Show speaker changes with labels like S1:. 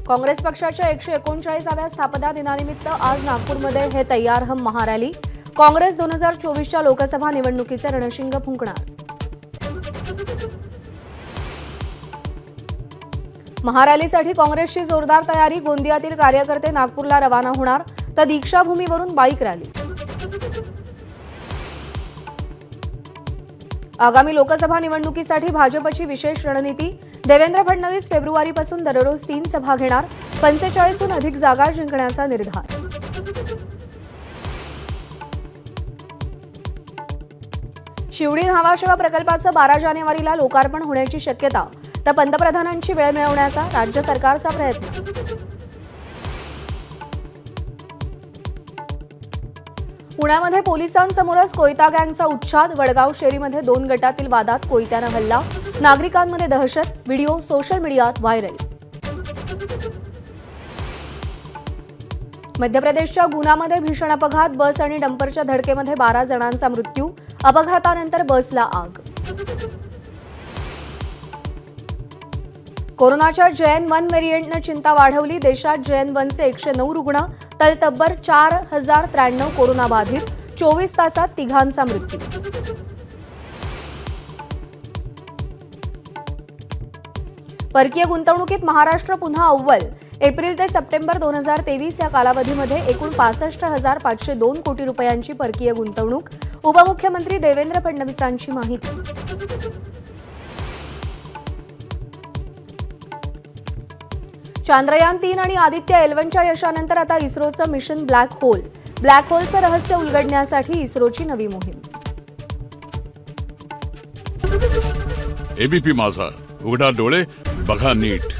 S1: काँग्रेस पक्षाच्या 139व्या स्थापना दिनानिमित्त आज नागपूरमध्ये हे तैयार हम महारॅली। काँग्रेस 2024च्या लोकसभा निवडणुकीचे रणशिंग फुंकणार। महारॅलीसाठी काँग्रेसची जोरदार तयारी। गोंदियातील कार्यकर्ते नागपूरला रवाना होणार, तर दीक्षाभूमीवरून बाईक रॅली। आगामी लोकसभा निवडणुकीसाठी भाजपची विशेष रणनीती। देवेंद्र फडणवीस फेब्रुवारीपासून दररोज 3 सभा घेणार। 45हून अधिक जागा जिंकण्याचा निर्धार। शिवडी न्हावाशेवा प्रकल्पाचं 12 जानेवारीला लोकार्पण होण्याची शक्यता, तर पंतप्रधानांची वेळ मिळवण्याचा राज्य सरकारचा प्रयत्न। पुण्यामध्ये पोलिसांसमोरच कोयता गँगचा उच्छाद। वडगाव शेरीमध्ये 2 गटातील वादात कोयत्यानं हल्ला। नागरिकांमध्ये दहशत। व्हिडिओ सोशल मीडियात व्हायरल। मध्य प्रदेशच्या गुनामध्ये भीषण अपघात। बस आणि डंपरच्या धडकेमध्ये 12 जणांचा मृत्यू। अपघातानंतर बसला आग। कोरोनाच्या JN-1 व्हेरिएंटनं चिंता वाढवली। देशात JN-1चे 109 रुग्ण, तर तब्बल 4093 कोरोनाबाधित। 24 तासात 3घांचा मृत्यू। परकीय गुंतवणुकीत महाराष्ट्र पुन्हा अव्वल। एप्रिल ते सप्टेंबर 2023 या कालावधीमध्ये एकूण 65,502 कोटी रुपयांची परकीय गुंतवणूक। उपमुख्यमंत्री देवेंद्र फडणवीसांची माहिती। चांद्रयान 3 आणि आदित्य L1च्या यशानंतर आता इस्रोचं मिशन ब्लॅक होलचं रहस्य उलगडण्यासाठी इस्रोची नवी मोहीम।
S2: एबीपी माझा, उघडा डोळे बघा नीट।